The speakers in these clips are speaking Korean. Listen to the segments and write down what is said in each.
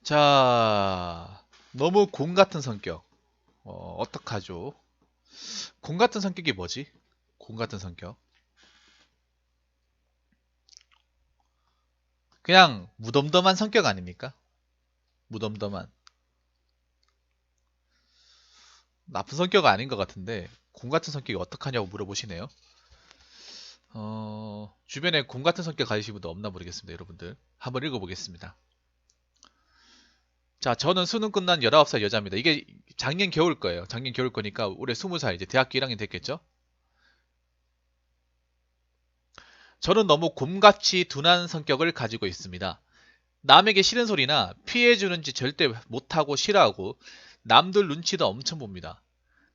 자, 너무 곰 같은 성격. 어떡하죠? 곰 같은 성격이 뭐지? 곰 같은 성격. 그냥 무덤덤한 성격 아닙니까? 무덤덤한. 나쁜 성격은 아닌 것 같은데, 곰 같은 성격이 어떡하냐고 물어보시네요. 주변에 곰 같은 성격 가지신 분도 없나 모르겠습니다, 여러분들. 한번 읽어보겠습니다. 자, 저는 수능 끝난 19살 여자입니다. 이게 작년 겨울 거예요. 작년 겨울 거니까 올해 20살, 이제 대학교 1학년 됐겠죠? 저는 너무 곰같이 둔한 성격을 가지고 있습니다. 남에게 싫은 소리나 피해주는 짓 절대 못하고 싫어하고 남들 눈치도 엄청 봅니다.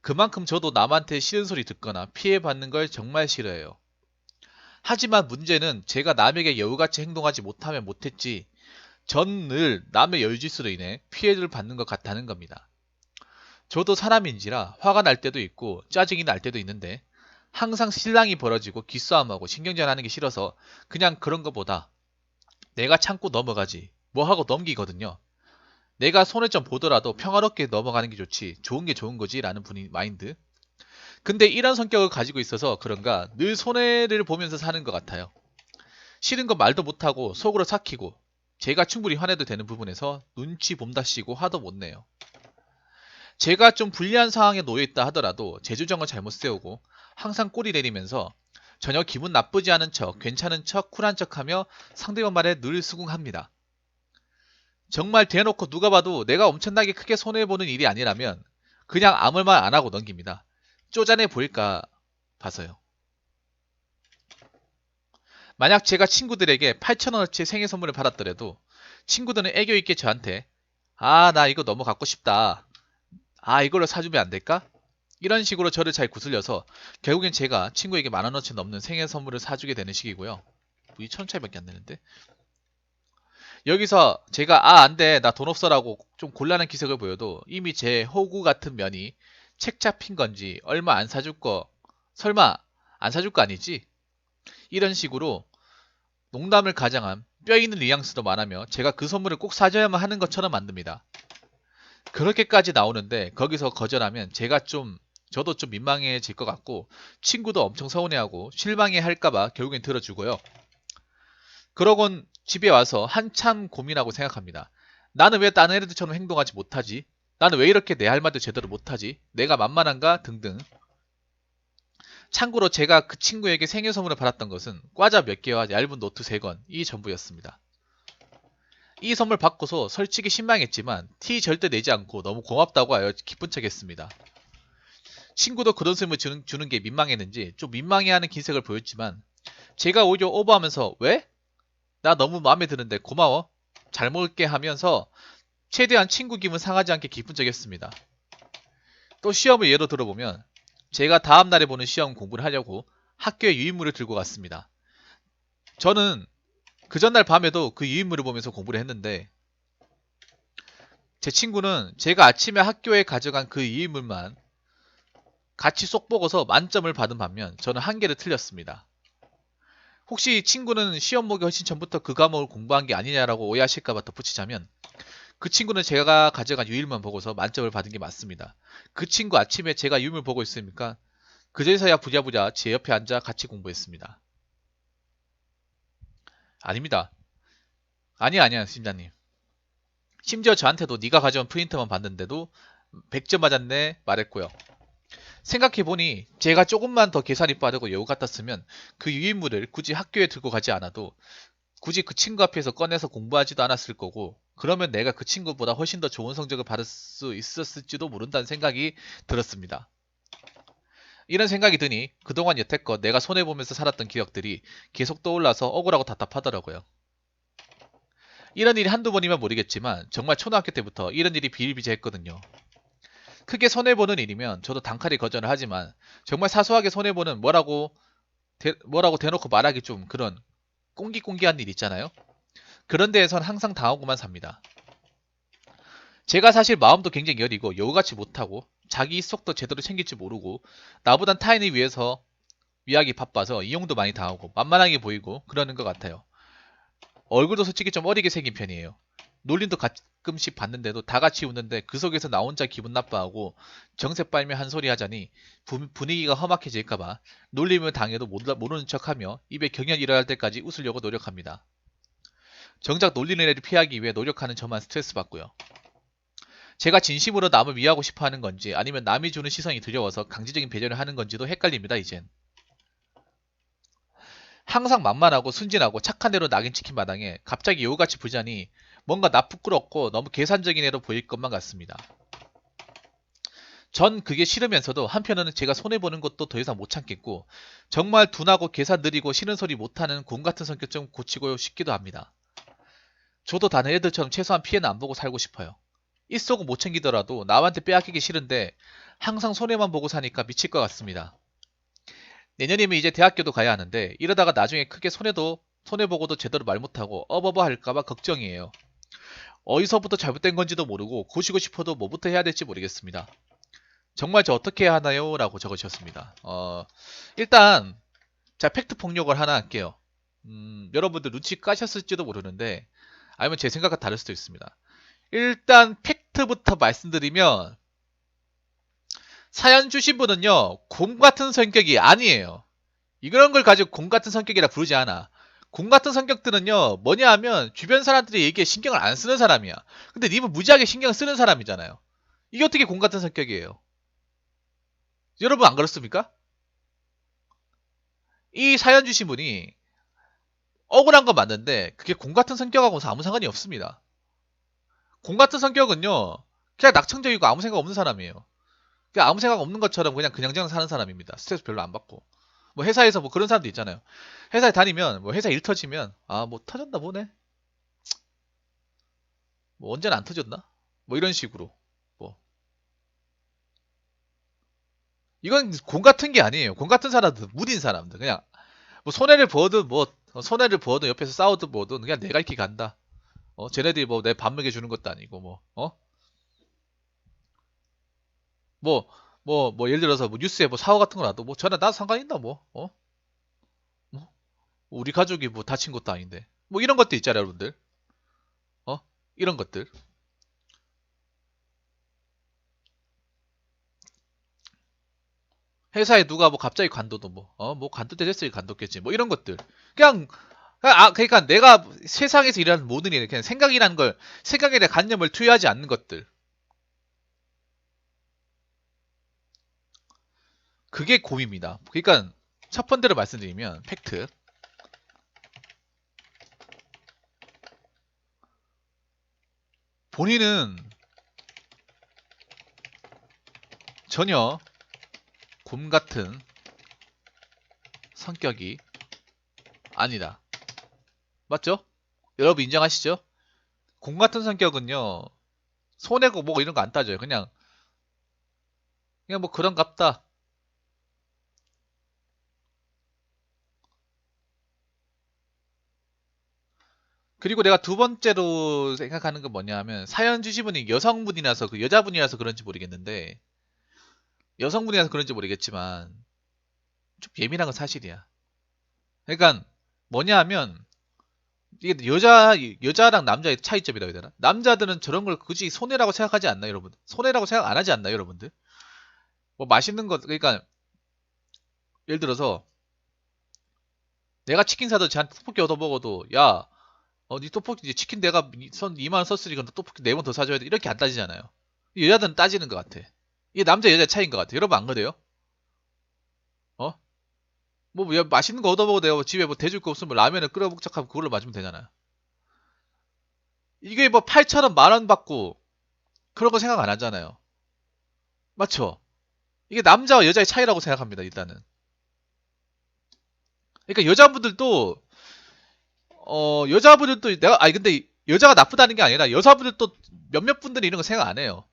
그만큼 저도 남한테 싫은 소리 듣거나 피해받는 걸 정말 싫어해요. 하지만 문제는 제가 남에게 여우같이 행동하지 못하면 못했지 전 늘 남의 여유짓으로 인해 피해를 받는 것 같다는 겁니다. 저도 사람인지라 화가 날 때도 있고 짜증이 날 때도 있는데 항상 실랑이 벌어지고 기싸움하고 신경전하는 게 싫어서 그냥 그런 것보다 내가 참고 넘어가지 뭐 하고 넘기거든요. 내가 손해 좀 보더라도 평화롭게 넘어가는 게 좋지 좋은 게 좋은 거지 라는 분위 마인드. 근데 이런 성격을 가지고 있어서 그런가 늘 손해를 보면서 사는 것 같아요. 싫은 거 말도 못하고 속으로 삭히고 제가 충분히 화내도 되는 부분에서 눈치 봄다시고 화도 못 내요. 제가 좀 불리한 상황에 놓여 있다 하더라도 제 주장을 잘못 세우고 항상 꼬리 내리면서 전혀 기분 나쁘지 않은 척 괜찮은 척 쿨한 척하며 상대방 말에 늘 수긍합니다. 정말 대놓고 누가 봐도 내가 엄청나게 크게 손해보는 일이 아니라면 그냥 아무 말 안 하고 넘깁니다. 쪼잔해 보일까 봐서요. 만약 제가 친구들에게 8,000원어치 생일 선물을 받았더라도 친구들은 애교 있게 저한테 나 이거 너무 갖고 싶다. 이걸로 사주면 안 될까? 이런 식으로 저를 잘 구슬려서 결국엔 제가 친구에게 10,000원어치 넘는 생일 선물을 사주게 되는 식이고요. 2,000원짜리밖에 안 되는데? 여기서 제가 안 돼, 나 돈 없어라고 좀 곤란한 기색을 보여도 이미 제 호구 같은 면이 책 잡힌 건지 얼마 안 사줄 거, 설마 안 사줄 거 아니지? 이런 식으로 농담을 가장한 뼈 있는 뉘앙스로 말하며 제가 그 선물을 꼭 사줘야만 하는 것처럼 만듭니다. 그렇게까지 나오는데 거기서 거절하면 저도 좀 민망해질 것 같고 친구도 엄청 서운해하고 실망해 할까봐 결국엔 들어주고요. 그러곤 집에 와서 한참 고민하고 생각합니다. 나는 왜 다른 애들처럼 행동하지 못하지? 나는 왜 이렇게 내 할 말도 제대로 못하지? 내가 만만한가? 등등. 참고로 제가 그 친구에게 생일 선물을 받았던 것은 과자 몇 개와 얇은 노트 3권, 이 전부였습니다. 이 선물 받고서 솔직히 실망했지만 티 절대 내지 않고 너무 고맙다고 하여 기쁜 척했습니다. 친구도 그런 선물 주는 게 민망했는지 좀 민망해하는 기색을 보였지만 제가 오히려 오버하면서 왜? 나 너무 마음에 드는데 고마워. 잘 먹을게 하면서 최대한 친구 기분 상하지 않게 기쁜 척했습니다. 또 시험을 예로 들어보면 제가 다음날에 보는 시험 공부를 하려고 학교에 유인물을 들고 갔습니다. 저는 그 전날 밤에도 그 유인물을 보면서 공부를 했는데 제 친구는 제가 아침에 학교에 가져간 그 유인물만 같이 쏙 보고서 만점을 받은 반면 저는 한 개를 틀렸습니다. 혹시 친구는 시험 보기 훨씬 전부터 그 과목을 공부한 게 아니냐라고 오해하실까봐 덧붙이자면 그 친구는 제가 가져간 유일만 보고서 만점을 받은 게 맞습니다. 그 친구 아침에 제가 유일을 보고 있으니까 그제서야 부랴부랴 제 옆에 앉아 같이 공부했습니다. 아닙니다. 아니야 심자님. 심지어 저한테도 네가 가져온 프린터만 봤는데도 100점 맞았네 말했고요. 생각해보니 제가 조금만 더 계산이 빠르고 여우 같았으면 그 유인물을 굳이 학교에 들고 가지 않아도 굳이 그 친구 앞에서 꺼내서 공부하지도 않았을 거고 그러면 내가 그 친구보다 훨씬 더 좋은 성적을 받을 수 있었을지도 모른다는 생각이 들었습니다. 이런 생각이 드니 그동안 여태껏 내가 손해보면서 살았던 기억들이 계속 떠올라서 억울하고 답답하더라고요. 이런 일이 한두 번이면 모르겠지만 정말 초등학교 때부터 이런 일이 비일비재했거든요. 크게 손해보는 일이면 저도 단칼에 거절을 하지만 정말 사소하게 손해보는 뭐라고 대놓고 말하기 좀 그런 꽁기꽁기한 일 있잖아요. 그런 데에선 항상 당하고만 삽니다. 제가 사실 마음도 굉장히 여리고 여우같이 못하고 자기 속도 제대로 챙길지 모르고 나보단 타인을 위해서 위하기 바빠서 이용도 많이 당하고 만만하게 보이고 그러는 것 같아요. 얼굴도 솔직히 좀 어리게 생긴 편이에요. 놀림도 가끔씩 봤는데도 다 같이 웃는데 그 속에서 나 혼자 기분 나빠하고 정색 빨며 한 소리 하자니 분위기가 험악해질까봐 놀림을 당해도 모르는 척하며 입에 경련이 일어날 때까지 웃으려고 노력합니다. 정작 놀리는 애를 피하기 위해 노력하는 저만 스트레스 받고요. 제가 진심으로 남을 위하고 싶어 하는 건지 아니면 남이 주는 시선이 두려워서 강제적인 배려를 하는 건지도 헷갈립니다, 이젠. 항상 만만하고 순진하고 착한 애로 낙인 찍힌 마당에 갑자기 여우같이 부자니 뭔가 나 부끄럽고 너무 계산적인 애로 보일 것만 같습니다. 전 그게 싫으면서도 한편으로는 제가 손해보는 것도 더 이상 못 참겠고 정말 둔하고 계산 느리고 싫은 소리 못하는 곰 같은 성격 좀 고치고 싶기도 합니다. 저도 다른 애들처럼 최소한 피해는 안 보고 살고 싶어요. 입속은 못 챙기더라도 남한테 빼앗기기 싫은데 항상 손해만 보고 사니까 미칠 것 같습니다. 내년이면 이제 대학교도 가야 하는데 이러다가 나중에 크게 손해보고도 제대로 말 못하고 어버버 할까봐 걱정이에요. 어디서부터 잘못된 건지도 모르고 고치고 싶어도 뭐부터 해야 될지 모르겠습니다. 정말 저 어떻게 해야 하나요? 라고 적으셨습니다. 일단 제가 팩트 폭력을 하나 할게요. 여러분들 눈치 까셨을지도 모르는데 아니면 제 생각과 다를 수도 있습니다. 일단 팩트부터 말씀드리면 사연 주신 분은요 곰 같은 성격이 아니에요. 이런 걸 가지고 곰 같은 성격이라 부르지 않아. 곰 같은 성격들은요 뭐냐 하면 주변 사람들이 얘기에 신경을 안 쓰는 사람이야. 근데 님은 무지하게 신경 쓰는 사람이잖아요. 이게 어떻게 곰 같은 성격이에요? 여러분 안 그렇습니까? 이 사연 주신 분이 억울한 건 맞는데 그게 곰 같은 성격하고는 아무 상관이 없습니다. 곰 같은 성격은요 그냥 낙천적이고 아무 생각 없는 사람이에요. 그냥 아무 생각 없는 것처럼 그냥 사는 사람입니다. 스트레스 별로 안 받고. 뭐 회사에서 뭐 그런 사람도 있잖아요. 회사에 다니면 뭐 회사 일 터지면 아 뭐 터졌나 보네. 뭐 언제는 안 터졌나? 뭐 이런 식으로. 뭐 이건 곰 같은 게 아니에요. 곰 같은 사람들 무딘 사람들 그냥 뭐 손해를 보든 옆에서 싸우든 뭐든 그냥 내가 이렇게 간다. 쟤네들이 뭐 내 밥 먹여주는 것도 아니고 예를 들어서 뭐 뉴스에 뭐 사고 같은 거 나도 뭐 전화 나 상관 있나 뭐 우리 가족이 뭐 다친 것도 아닌데 뭐 이런 것도 있잖아요, 여러분들. 어? 이런 것들. 회사에 누가 뭐 갑자기 관둬도 뭐 관둬대 됐으니 관뒀겠지. 뭐 이런 것들. 그냥 그러니까 내가 세상에서 일하는 모든 일, 그냥 생각이라는 걸 생각에 대한 관념을 투여하지 않는 것들. 그게 곰입니다. 그러니까 첫 번째로 말씀드리면 팩트. 본인은 전혀 곰 같은 성격이 아니다. 맞죠? 여러분 인정하시죠? 곰 같은 성격은요, 손해고 뭐 이런 거 안 따져요. 그냥 뭐 그런갑다. 그리고 내가 두 번째로 생각하는 건 뭐냐 하면, 사연 주신 분이 여성분이라서, 여자분이라서 그런지 모르겠는데, 여성분이라서 그런지 모르겠지만, 좀 예민한 건 사실이야. 그러니까, 뭐냐 하면, 이게 여자랑 남자의 차이점이라고 해야 되나? 남자들은 저런 걸 굳이 손해라고 생각하지 않나요, 여러분? 손해라고 생각 안 하지 않나요, 여러분들? 뭐 맛있는 거, 그러니까, 예를 들어서, 내가 치킨 사도 쟤한테 떡볶이 얻어 먹어도, 야, 니 떡볶이, 이제 치킨 내가 2만 원 썼으니까 너 떡볶이 4번 더 사줘야 돼. 이렇게 안 따지잖아요. 여자들은 따지는 것 같아. 이게 남자 여자 차이인 것 같아. 여러분 안 그래요? 어? 뭐, 야, 맛있는 거 얻어 먹어도 내가 뭐 집에 뭐 대줄 거 없으면 뭐 라면을 끓여 먹자하면 그걸로 마시면 되잖아요. 이게 뭐 8,000원, 10,000원 받고 그런 거 생각 안 하잖아요. 맞죠? 이게 남자와 여자의 차이라고 생각합니다, 일단은. 그러니까 여자분들도 아니 근데 여자가 나쁘다는 게 아니라 여자분들도 몇몇 분들이 이런 거 생각 안 해요.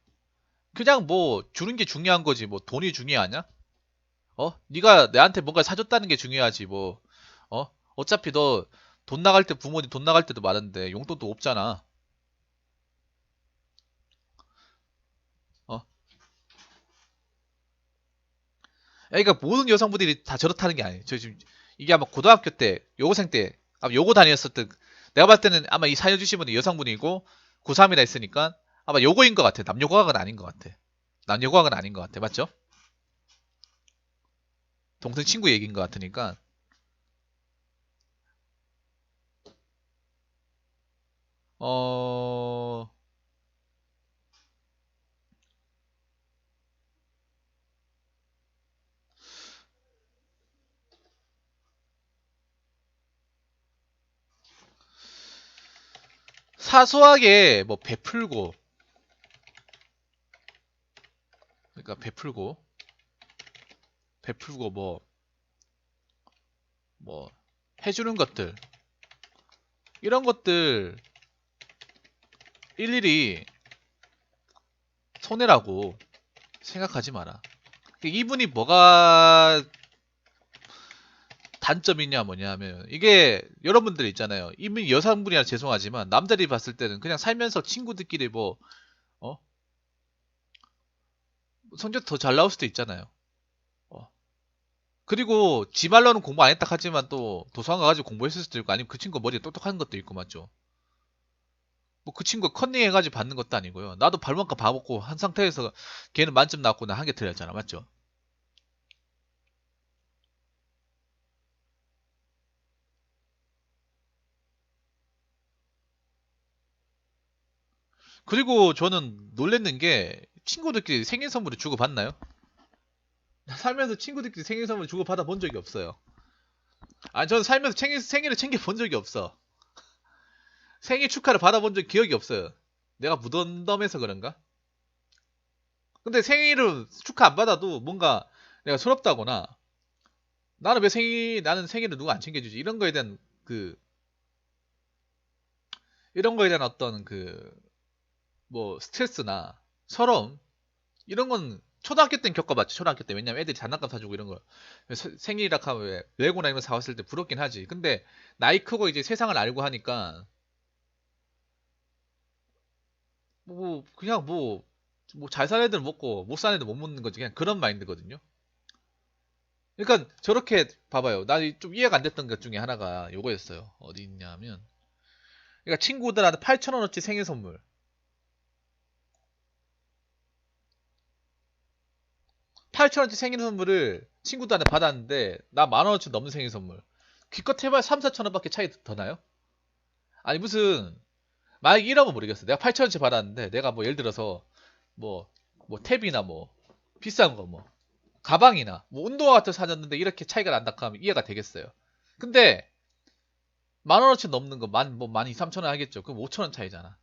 그냥 뭐 주는 게 중요한 거지. 뭐 돈이 중요하냐? 네가 내한테 뭔가 사줬다는 게 중요하지. 뭐 어차피 너 돈 나갈 때 부모님 돈 나갈 때도 많은데 용돈도 없잖아. 어? 그러니까 모든 여성분들이 다 저렇다는 게 아니에요. 저 지금 이게 아마 고등학교 때, 요고생 때, 아마 요고 다녔을 때, 내가 봤을 때는 아마 이 사연 주신 분이 여성분이고, 고3이라 했으니까 아마 요거인 것 같아. 남녀공학은 아닌 것 같아. 남녀공학은 아닌 것 같아. 맞죠? 동생 친구 얘기인 것 같으니까. 어, 사소하게 뭐 베풀고, 그러니까 베풀고 뭐 해주는 것들, 이런 것들 일일이 손해라고 생각하지 마라. 이분이 뭐가 단점이냐 뭐냐 하면 이게 여러분들 있잖아요. 이분이 여성분이라 죄송하지만 남자들이 봤을 때는 그냥 살면서 친구들끼리 뭐 어? 성적 더 잘 나올 수도 있잖아요. 어. 그리고 지 말로는 공부 안 했다 하지만 또 도서관 가가지고 공부했을 수도 있고 아니면 그 친구 머리가 똑똑한 것도 있고 맞죠. 뭐 그 친구 컨닝 해가지고 받는 것도 아니고요. 나도 발만큼 봐먹고 한 상태에서 걔는 만점 나왔고 나 한 개 틀렸잖아 맞죠. 그리고 저는 놀랬는 게 친구들끼리 생일 선물을 주고받나요? 살면서 친구들끼리 생일 선물 주고받아 본 적이 없어요. 아니 저는 살면서 생일을 챙겨본 적이 없어. 생일 축하를 받아본 적 기억이 없어요. 내가 무덤덤해서 그런가? 근데 생일을 축하 안 받아도 뭔가 내가 서럽다거나 나는 생일을 누가 안 챙겨주지 이런 거에 대한 그 이런 거에 대한 어떤 그 뭐 스트레스나 서러움 이런 건 초등학교 때는 겪어봤지. 초등학교 때 왜냐면 애들이 장난감 사주고 이런 거 생일이라 하면 왜 레고나 이런 거 사왔을 때 부럽긴 하지. 근데 나이 크고 이제 세상을 알고 하니까 뭐 그냥 뭐 잘 사는 애들 먹고 못 사는 애들 못 먹는 거지. 그냥 그런 마인드거든요. 그러니까 저렇게 봐봐요. 나 좀 이해가 안 됐던 것 중에 하나가 요거였어요. 어디 있냐면 그러니까 친구들한테 8,000원어치 생일 선물 8,000원어치 생일 선물을 친구들한테 받았는데 나 10,000원어치 넘는 생일 선물 기껏 해봐야 3, 4,000원밖에 차이 더 나요? 아니 무슨 만약에 이러면 모르겠어. 내가 8,000원어치 받았는데 내가 뭐 예를 들어서 뭐 탭이나 뭐 비싼 거 뭐 가방이나 뭐 운동화 같은 거 사줬는데 이렇게 차이가 난다 하면 이해가 되겠어요. 근데 10,000원어치 넘는 거 만 2, 3,000원 하겠죠. 그럼 5,000원 차이잖아.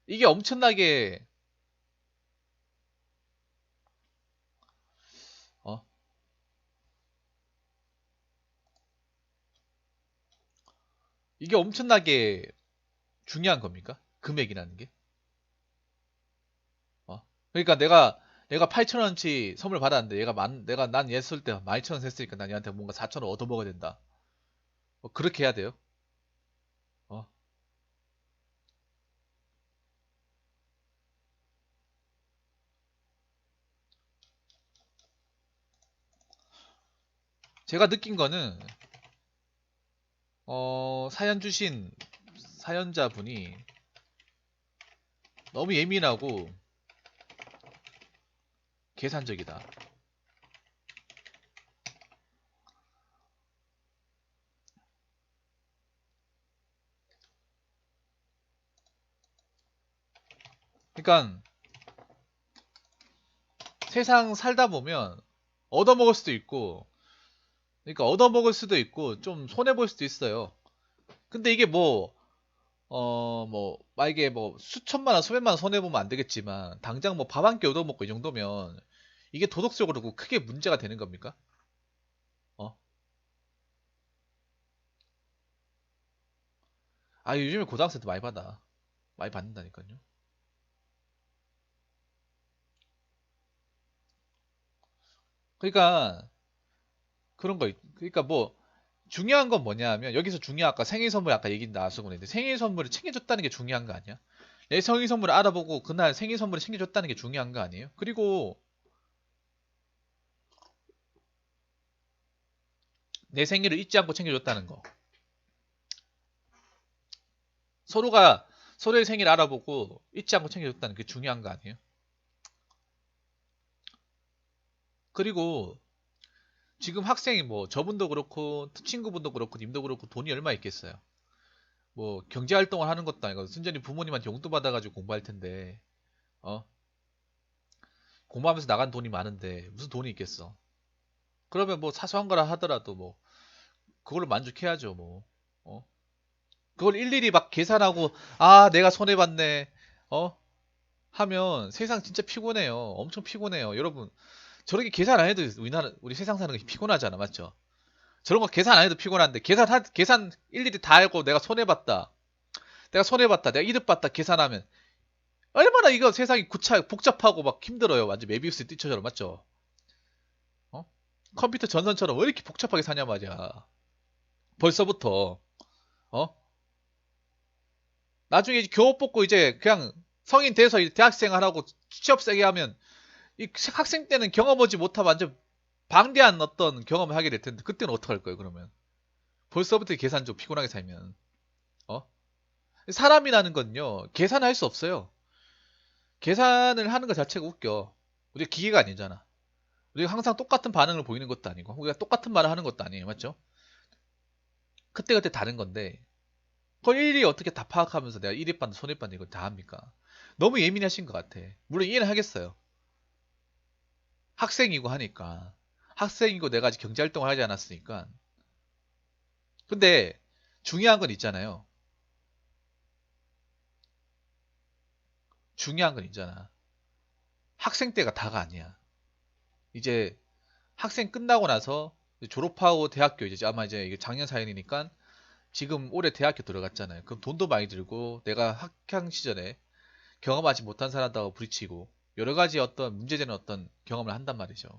이게 엄청나게 어? 이게 엄청나게 중요한 겁니까? 금액이라는 게? 어? 그러니까 내가 8,000원치 선물 받았는데 내가 난 얘 쓸 때 12,000원 셌으니까 난 얘한테 뭔가 4,000원 얻어 먹어야 된다. 그렇게 해야 돼요? 어? 제가 느낀 거는 사연 주신 사연자분이 너무 예민하고 계산적이다. 그러니까 세상 살다 보면 얻어먹을 수도 있고, 그러니까 얻어먹을 수도 있고 좀 손해 볼 수도 있어요. 근데 이게 만약에 뭐 수천만 원, 수백만 원 손해 보면 안 되겠지만 당장 뭐 밥 한 끼 얻어먹고 이 정도면 이게 도덕적으로 크게 문제가 되는 겁니까? 어? 아 요즘에 고등학생도 많이 받아. 많이 받는다니까요. 그러니까 그런 거, 그러니까 뭐 중요한 건 뭐냐 하면 여기서 중요한 아까 생일 선물 아까 얘기 나와서 그랬는데 생일 선물을 챙겨줬다는 게 중요한 거 아니야? 내 생일 선물을 알아보고 그날 생일 선물을 챙겨줬다는 게 중요한 거 아니에요? 그리고 내 생일을 잊지 않고 챙겨줬다는 거. 서로가 서로의 생일 알아보고 잊지 않고 챙겨줬다는 게 중요한 거 아니에요? 그리고 지금 학생이 뭐 저분도 그렇고 친구분도 그렇고 님도 그렇고 돈이 얼마 있겠어요. 뭐 경제활동을 하는 것도 아니고 순전히 부모님한테 용돈 받아가지고 공부할 텐데 어 공부하면서 나간 돈이 많은데 무슨 돈이 있겠어. 그러면 뭐 사소한 거라 하더라도 뭐 그걸로 만족해야죠 뭐. 어? 그걸 일일이 막 계산하고 아 내가 손해봤네 어 하면 세상 진짜 피곤해요. 엄청 피곤해요. 여러분 저렇게 계산 안 해도 우리나라 우리 세상 사는 게 피곤하잖아 맞죠? 저런 거 계산 안 해도 피곤한데 계산 일일이 다 알고 내가 손해봤다. 내가 손해봤다. 내가 이득봤다. 계산하면 얼마나 이거 세상이 복잡하고 막 힘들어요. 완전 메비우스 띠처럼 맞죠? 어? 컴퓨터 전선처럼 왜 이렇게 복잡하게 사냐 말이야. 벌써부터 어? 나중에 이제 교업 뽑고 이제 그냥 성인 돼서 이제 대학생활 하고 취업 세게 하면 이 학생 때는 경험하지 못한 완전 방대한 어떤 경험을 하게 될 텐데 그때는 어떡할 거예요 그러면? 벌써부터 계산 좀 피곤하게 살면 어? 사람이라는 건요 계산할 수 없어요. 계산을 하는 것 자체가 웃겨. 우리가 기계가 아니잖아. 우리가 항상 똑같은 반응을 보이는 것도 아니고 우리가 똑같은 말을 하는 것도 아니에요 맞죠? 그때그때 다른 건데 그걸 일일이 어떻게 다 파악하면서 내가 이입반도 손해반도 이걸 다 합니까? 너무 예민하신 것 같아. 물론 이해는 하겠어요. 학생이고 하니까. 학생이고 내가 아직 경제활동을 하지 않았으니까. 근데 중요한 건 있잖아요. 중요한 건 있잖아. 학생 때가 다가 아니야. 이제 학생 끝나고 나서 졸업하고 대학교 이제 아마 이제 이게 작년 사연이니까 지금 올해 대학교 들어갔잖아요. 그럼 돈도 많이 들고 내가 학창 시절에 경험하지 못한 사람하고 부딪히고 여러 가지 어떤 문제되는 어떤 경험을 한단 말이죠.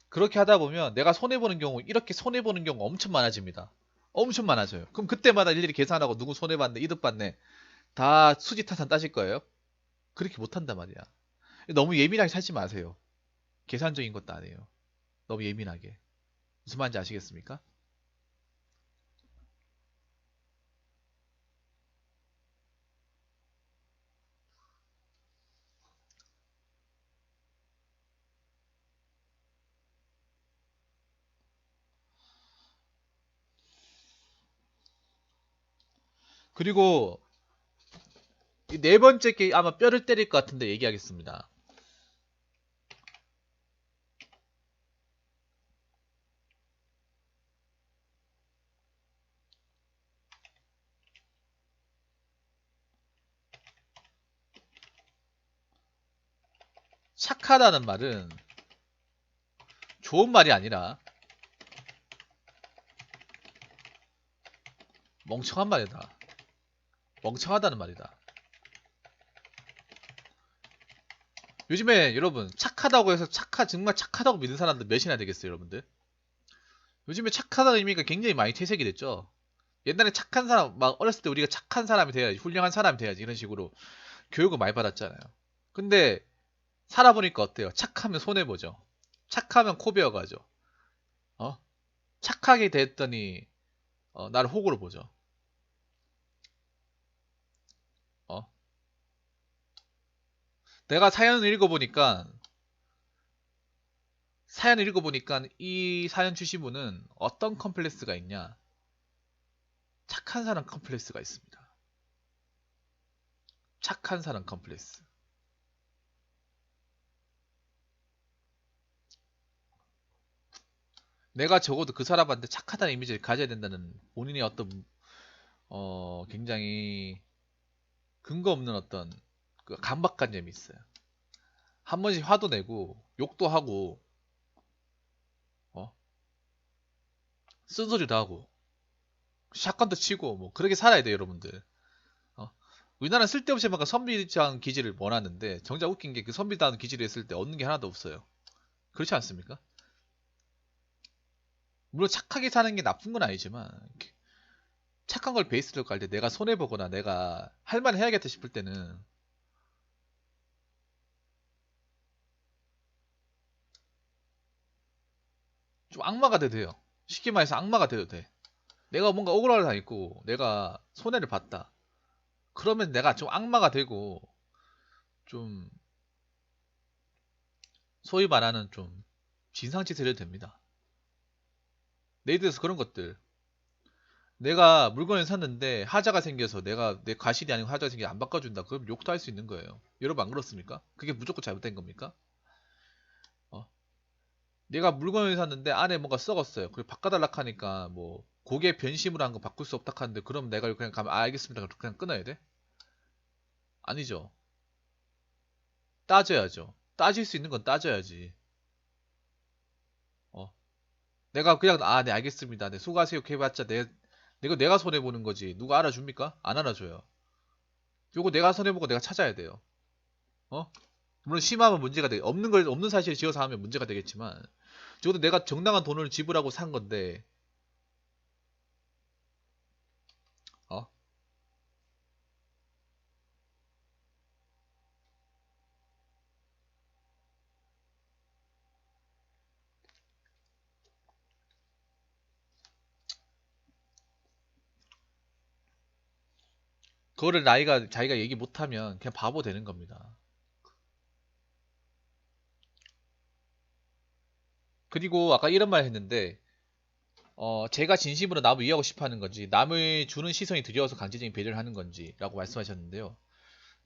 그렇게 하다 보면 내가 손해보는 경우 이렇게 손해보는 경우 엄청 많아집니다. 엄청 많아져요. 그럼 그때마다 일일이 계산하고 누구 손해봤네 이득 봤네 다 수지타산 따질 거예요. 그렇게 못한단 말이야. 너무 예민하게 살지 마세요. 계산적인 것도 아니에요. 너무 예민하게. 무슨 말인지 아시겠습니까? 그리고 이네 번째 게 아마 뼈를 때릴 것 같은데 얘기하겠습니다. 착하다는 말은 좋은 말이 아니라 멍청한 말이다. 멍청하다는 말이다. 요즘에 여러분 착하다고 해서 정말 착하다고 믿는 사람들 몇이나 되겠어요, 여러분들? 요즘에 착하다는 의미가 굉장히 많이 퇴색이 됐죠. 옛날에 착한 사람, 막 어렸을 때 우리가 착한 사람이 돼야지, 훌륭한 사람이 돼야지 이런 식으로 교육을 많이 받았잖아요. 근데 살아보니까 어때요? 착하면 손해보죠. 착하면 코베어가죠. 어? 착하게 됐더니 나를 호구로 보죠. 어? 내가 사연을 읽어보니까 이 사연 주신 분은 어떤 컴플렉스가 있냐? 착한 사람 컴플렉스가 있습니다. 착한 사람 컴플렉스. 내가 적어도 그 사람한테 착하다는 이미지를 가져야 된다는 본인의 어떤 굉장히 근거 없는 어떤 그 강박관념이 있어요. 한 번씩 화도 내고 욕도 하고 어? 쓴소리도 하고 샷건도 치고 뭐 그렇게 살아야 돼요, 여러분들. 어? 우리나라는 쓸데없이 막 선비장 기질을 원하는데 정작 웃긴 게 그 선비다운 기질을 했을 때 얻는 게 하나도 없어요. 그렇지 않습니까? 물론 착하게 사는 게 나쁜 건 아니지만 착한 걸 베이스로 갈 때 내가 손해 보거나 내가 할 만 해야겠다 싶을 때는 좀 악마가 돼도 돼요. 쉽게 말해서 악마가 돼도 돼. 내가 뭔가 억울하게 당했고 내가 손해를 봤다. 그러면 내가 좀 악마가 되고 좀 소위 말하는 좀 진상짓을 해도 됩니다. 예를 들어서 그런 것들. 내가 물건을 샀는데 하자가 생겨서 내가 내 과실이 아니고 하자가 생겨 안 바꿔준다. 그럼 욕도 할 수 있는 거예요. 여러분 안 그렇습니까? 그게 무조건 잘못된 겁니까? 어? 내가 물건을 샀는데 안에 뭔가 썩었어요. 그걸 바꿔달라 하니까 뭐 고개 변심으로 한 거 바꿀 수 없다 하는데 그럼 내가 그냥 가면 알겠습니다. 그냥 끊어야 돼? 아니죠. 따져야죠. 따질 수 있는 건 따져야지. 어. 내가 그냥 네 알겠습니다. 네 수고하세요. 해봤자 내가 손해 보는 거지. 누가 알아줍니까? 안 알아줘요. 요거 내가 손해 보고 내가 찾아야 돼요. 어? 물론 심하면 문제가 돼. 없는 사실을 지어서 하면 문제가 되겠지만 적어도 내가 정당한 돈을 지불하고 산 건데 어? 그거를 자기가 얘기 못하면 그냥 바보 되는 겁니다. 그리고 아까 이런 말 했는데 제가 진심으로 남을 이해하고 싶어 하는 건지 남을 주는 시선이 두려워서 강제적인 배려를 하는 건지 라고 말씀하셨는데요.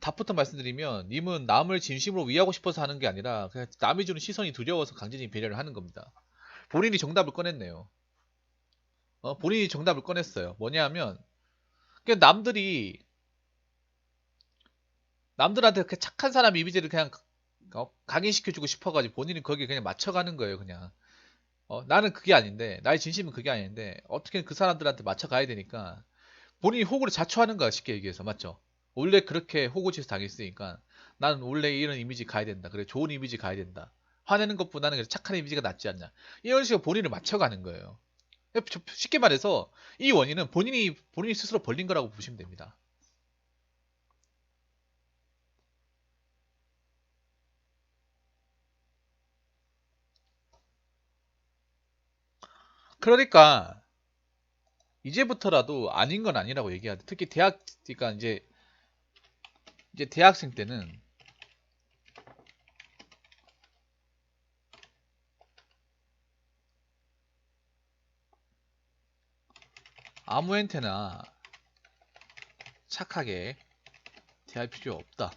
답부터 말씀드리면 님은 남을 진심으로 위하고 싶어서 하는 게 아니라 그냥 남이 주는 시선이 두려워서 강제적인 배려를 하는 겁니다. 본인이 정답을 꺼냈네요. 본인이 정답을 꺼냈어요. 뭐냐 하면 그냥 남들한테 그 착한 사람 이미지를 그냥 각인시켜주고 싶어가지고 본인이 거기에 그냥 맞춰가는 거예요. 그냥 나는 그게 아닌데 나의 진심은 그게 아닌데 어떻게 그 사람들한테 맞춰가야 되니까 본인이 호구를 자초하는 거야. 쉽게 얘기해서 맞죠? 원래 그렇게 호구짓을 당했으니까 나는 원래 이런 이미지 가야 된다. 그래 좋은 이미지 가야 된다. 화내는 것보다는 그래 착한 이미지가 낫지 않냐. 이런 식으로 본인을 맞춰가는 거예요. 쉽게 말해서 이 원인은 본인이 스스로 벌린 거라고 보시면 됩니다. 그러니까 이제부터라도 아닌 건 아니라고 얘기해야 돼. 특히 그러니까 이제 대학생 때는 아무한테나 착하게 대할 필요 없다.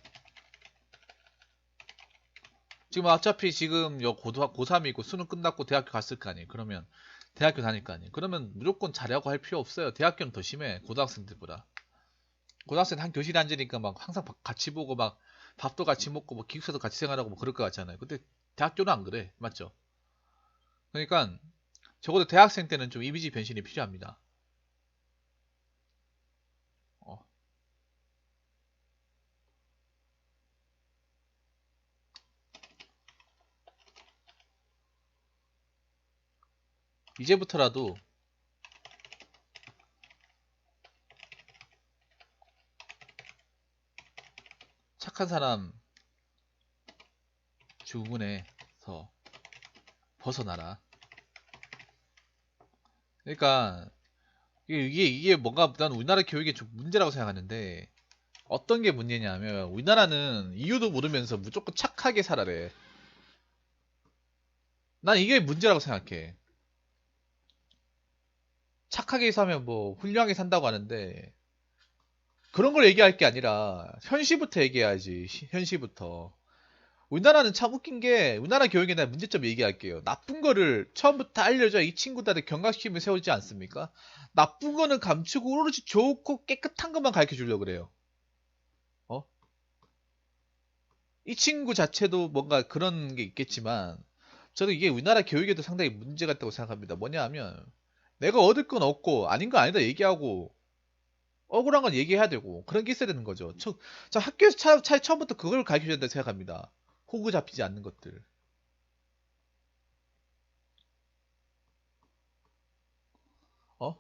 지금 어차피 지금 고3이고 수능 끝났고 대학교 갔을 거 아니에요. 그러면 대학교 다닐 거 아니에요. 그러면 무조건 잘하고 할 필요 없어요. 대학교는 더 심해. 고등학생들보다. 고등학생 한 교실에 앉으니까 막 항상 같이 보고 막 밥도 같이 먹고 뭐 기숙사도 같이 생활하고 뭐 그럴 것 같잖아요. 근데 대학교는 안 그래. 맞죠? 그러니까 적어도 대학생 때는 좀 이미지 변신이 필요합니다. 어, 이제부터라도 착한 사람 주문에서 벗어나라. 그러니까 이게 뭔가 난 우리나라 교육의 좀 문제라고 생각하는데 어떤 게 문제냐면 우리나라는 이유도 모르면서 무조건 착하게 살아래. 난 이게 문제라고 생각해. 착하게 사면 뭐 훌륭하게 산다고 하는데 그런 걸 얘기할 게 아니라 현실부터 얘기해야지. 현실부터. 우리나라는 참 웃긴 게 우리나라 교육에 대한 문제점 얘기할게요. 나쁜 거를 처음부터 알려줘야 이 친구들한테 경각심을 세우지 않습니까? 나쁜 거는 감추고 오로지 좋고 깨끗한 것만 가르쳐 주려고 그래요. 어? 이 친구 자체도 뭔가 그런 게 있겠지만 저는 이게 우리나라 교육에도 상당히 문제가 있다고 생각합니다. 뭐냐 하면 내가 얻을 건 얻고 아닌 건 아니다 얘기하고 억울한 건 얘기해야 되고 그런 게 있어야 되는 거죠. 저 학교에서 처음부터 그걸 가르쳐 줘야 된다고 생각합니다. 호구 잡히지 않는 것들. 어?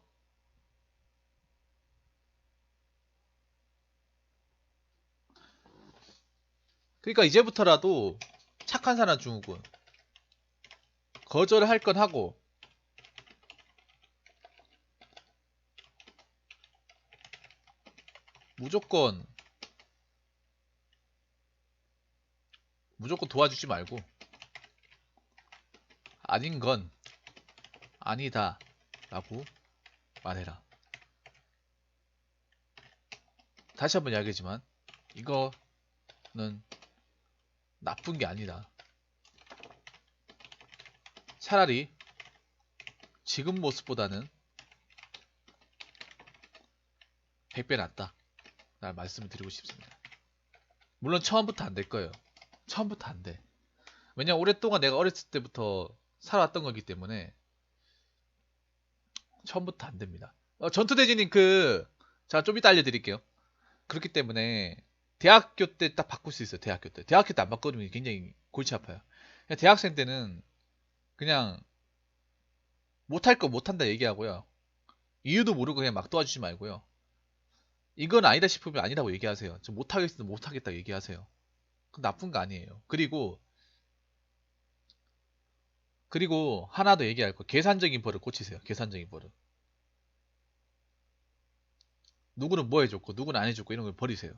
그러니까 이제부터라도 착한 사람 중국은 거절을 할 건 하고 무조건 도와주지 말고 아닌 건 아니다 라고 말해라. 다시 한번 이야기하지만 이거는 나쁜 게 아니다. 차라리 지금 모습보다는 100배 낫다 라는 말씀을 드리고 싶습니다. 물론 처음부터 안 될 거예요. 처음부터 안 돼. 왜냐면 오랫동안 내가 어렸을 때부터 살아왔던 거기 때문에 처음부터 안 됩니다. 전투대지님 자, 좀 이따 알려드릴게요. 그렇기 때문에 대학교 때 딱 바꿀 수 있어요. 대학교 때. 대학교 때 안 바꾸면 굉장히 골치 아파요. 그냥 대학생 때는 그냥 못할 거 못한다 얘기하고요. 이유도 모르고 그냥 막 도와주지 말고요. 이건 아니다 싶으면 아니라고 얘기하세요. 저 못하겠으면 못하겠다 얘기하세요. 그건 나쁜 거 아니에요. 그리고 하나 더 얘기할 거. 계산적인 버릇 고치세요. 계산적인 버릇. 누구는 뭐 해줬고 누구는 안 해줬고 이런 걸 버리세요.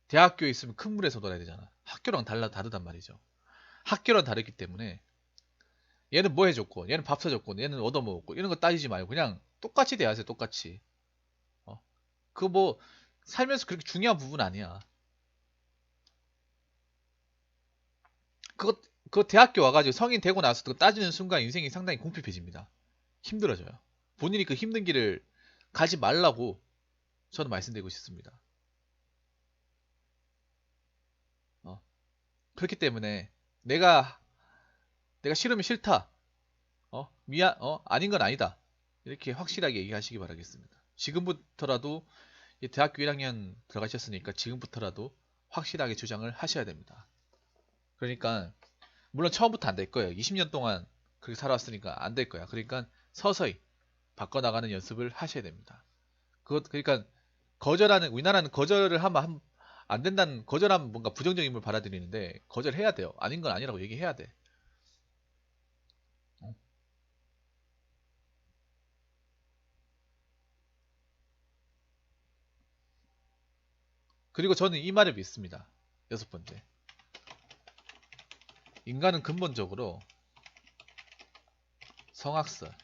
대학교에 있으면 큰 물에서 놀아야 되잖아. 학교랑 다르단 말이죠. 학교랑 다르기 때문에 얘는 뭐 해줬고 얘는 밥 사줬고 얘는 얻어먹었고 이런 거 따지지 말고 그냥 똑같이 대하세요. 똑같이. 그거 뭐 살면서 그렇게 중요한 부분 아니야. 그거 대학교 와가지고 성인 되고 나서 그거 따지는 순간 인생이 상당히 궁핍해집니다. 힘들어져요. 본인이 그 힘든 길을 가지 말라고 저는 말씀드리고 싶습니다. 어. 그렇기 때문에 내가 싫으면 싫다. 아닌 건 아니다. 이렇게 확실하게 얘기하시기 바라겠습니다. 지금부터라도 대학교 1학년 들어가셨으니까 지금부터라도 확실하게 주장을 하셔야 됩니다. 그러니까 물론 처음부터 안 될 거예요. 20년 동안 그렇게 살아왔으니까 안 될 거야. 그러니까 서서히 바꿔나가는 연습을 하셔야 됩니다. 그러니까 우리나라는 거절을 하면 안 된다는, 거절하면 뭔가 부정적인 걸 받아들이는데 거절해야 돼요. 아닌 건 아니라고 얘기해야 돼. 어. 그리고 저는 이 말을 믿습니다. 여섯 번째. 인간은 근본적으로 성악설.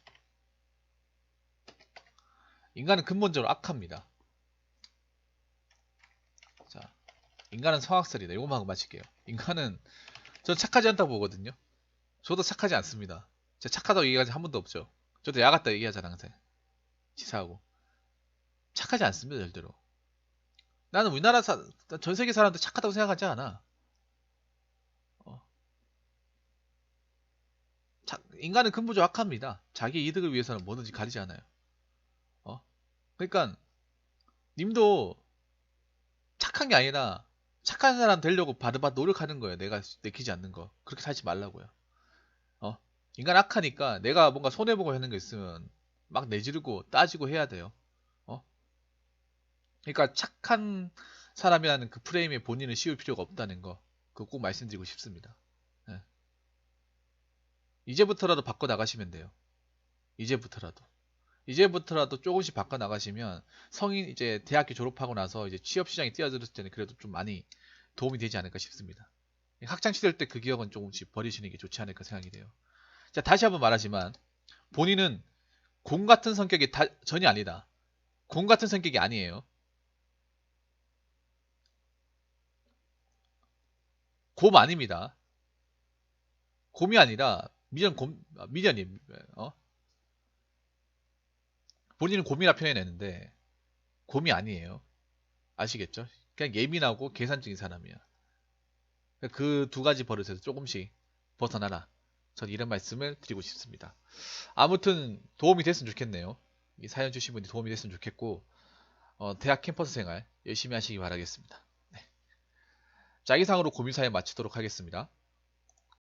인간은 근본적으로 악합니다. 자, 인간은 성악설이다. 이거만 하고 마칠게요. 인간은 전 착하지 않다고 보거든요. 저도 착하지 않습니다. 제가 착하다고 얘기한 적 한 번도 없죠. 저도 야 같다 얘기하잖아 항상. 치사하고. 착하지 않습니다 절대로. 나는 전 세계 사람들 착하다고 생각하지 않아. 어. 인간은 근본적으로 악합니다. 자기 이득을 위해서는 뭐든지 가리지 않아요. 어? 그러니까 님도 착한 게 아니라 착한 사람 되려고 바르바 노력하는 거예요. 내가 내키지 않는 거. 그렇게 살지 말라고요. 어? 인간 악하니까 내가 뭔가 손해보고 하는 거 있으면 막 내지르고 따지고 해야 돼요. 어? 그러니까 착한 사람이라는 그 프레임에 본인을 씌울 필요가 없다는 거. 그거 꼭 말씀드리고 싶습니다. 예. 이제부터라도 바꿔 나가시면 돼요. 이제부터라도. 이제부터라도 조금씩 바꿔 나가시면 성인 이제 대학교 졸업하고 나서 이제 취업 시장에 뛰어들었을 때는 그래도 좀 많이 도움이 되지 않을까 싶습니다. 학창 시절 때 그 기억은 조금씩 버리시는 게 좋지 않을까 생각이 돼요. 자, 다시 한번 말하지만 본인은 곰 같은 성격이 전혀 아니다. 곰 같은 성격이 아니에요. 곰 아닙니다. 곰이 아니라 미련이 본인은 곰이라 표현했는데 곰이 아니에요. 아시겠죠? 그냥 예민하고 계산적인 사람이야. 그 두 가지 버릇에서 조금씩 벗어나라. 전 이런 말씀을 드리고 싶습니다. 아무튼 도움이 됐으면 좋겠네요. 이 사연 주신 분이 도움이 됐으면 좋겠고 대학 캠퍼스 생활 열심히 하시기 바라겠습니다. 네. 자, 이상으로 고민사연 마치도록 하겠습니다.